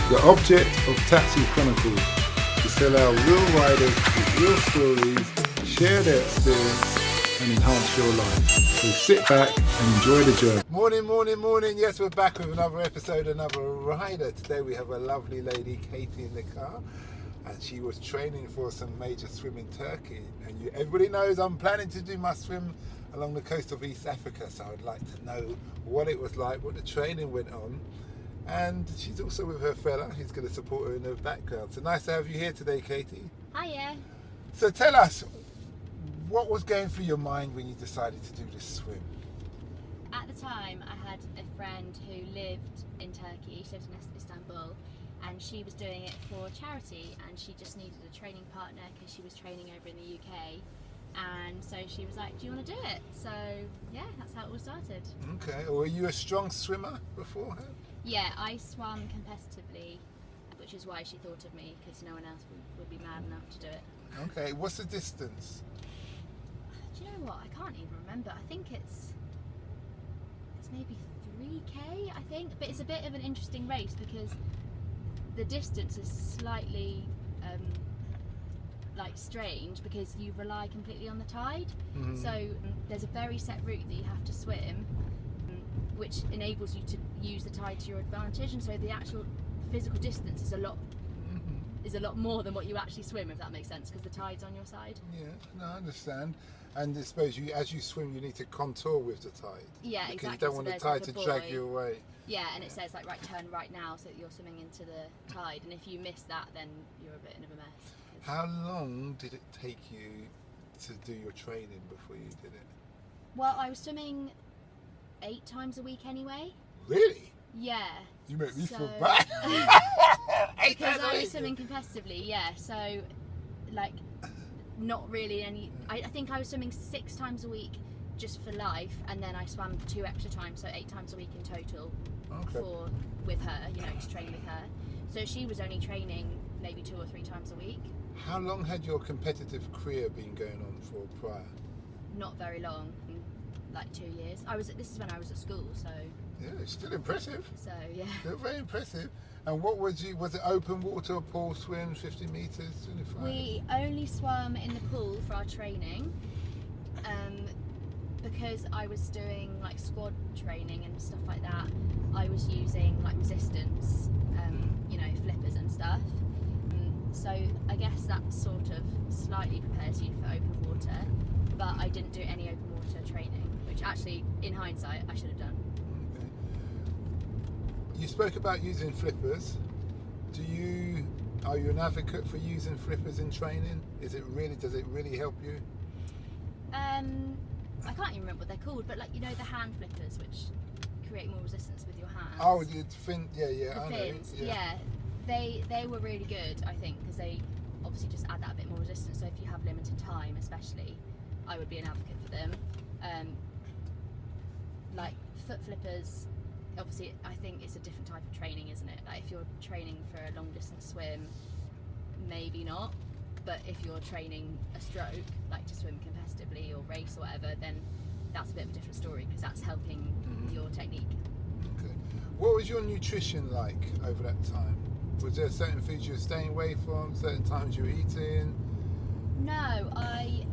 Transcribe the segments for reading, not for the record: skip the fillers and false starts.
The object of Taxi Chronicles is to allow real riders with real stories share their experience and enhance your life. So sit back and enjoy the journey. Morning. Yes, we're back with another episode, another rider. Today we have a lovely lady, Katie, in the car. And she was training for some major swim in Turkey. And everybody knows I'm planning to do my swim along the coast of East Africa. So I'd like to know what it was like, what the training went on. And she's also with her fella who's going to support her in the background. So nice to have you here today, Katie. Hiya. So tell us, what was going through your mind when you decided to do this swim? At the time, I had a friend who lived in Turkey. She lived in Istanbul, and she was doing it for charity, and she just needed a training partner because she was training over in the UK. And so she was like, do you want to do it? So yeah, that's how it all started. Okay. Were you a strong swimmer beforehand? Yeah, I swam competitively, which is why she thought of me, because no one else would be mad enough to do it. Okay. What's the distance? Do you know what? I can't even remember. I think it's maybe 3k, I think. But it's a bit of an interesting race because the distance is slightly like strange because you rely completely on the tide. So there's a very set route that you have to swim, which enables you to use the tide to your advantage, and so the actual physical distance is a lot more than what you actually swim, if that makes sense, because the tide's on your side. Yeah, no, I understand. And I suppose as you swim, you need to contour with the tide. Yeah, because exactly. You don't want the tide to drag you away. Yeah, and it says like right turn right now, so that you're swimming into the tide, and if you miss that, then you're a bit of a mess. How long did it take you to do your training before you did it? Well, I was swimming 8 times a week anyway. Really? Yeah. You make me feel bad. Because I was swimming competitively, yeah. So, like, not really any. I think I was swimming 6 times a week just for life, and then I swam 2 extra times, so 8 times a week in total. Okay. With her, to train with her. So she was only training maybe 2 or 3 times a week. How long had your competitive career been going on for prior? Not very long, like 2 years. This is when I was at school, so. Yeah, it's still impressive. So yeah. Still very impressive. And what was it open water, pool swim, 50 metres, 25? We only swam in the pool for our training, because I was doing like squad training and stuff like that. I was using like resistance, flippers and stuff. So I guess that sort of slightly prepares you for open water, but I didn't do any open water training, which actually, in hindsight, I should have done. Okay. You spoke about using flippers. Are you an advocate for using flippers in training? Does it really help you? I can't even remember what they're called, but the hand flippers, which create more resistance with your hands. Oh, the fin, yeah, the fins, yeah. They were really good, I think, because they obviously just add that a bit more resistance. So if you have limited time, especially, I would be an advocate for them. Like foot flippers, obviously, I think it's a different type of training, isn't it? Like if you're training for a long distance swim, maybe not. But if you're training a stroke, like to swim competitively or race or whatever, then that's a bit of a different story because that's helping your technique. Okay. What was your nutrition like over that time? Was there certain foods you were staying away from, certain times you were eating? No, I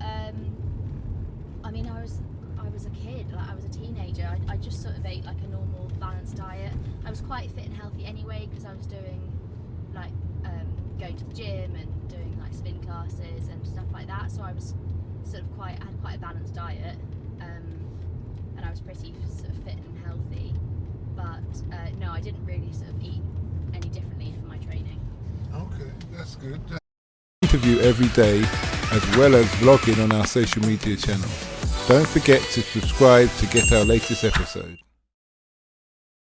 was a kid, like I was a teenager. I just sort of ate like a normal balanced diet. I was quite fit and healthy anyway because I was doing like going to the gym and doing like spin classes and stuff like that. So I was sort of I had quite a balanced diet, and I was pretty sort of fit and healthy. But no, I didn't really sort of eat any differently for my training. Okay, that's good. Interview every day as well as vlogging on our social media channel. Don't forget to subscribe to get our latest episode.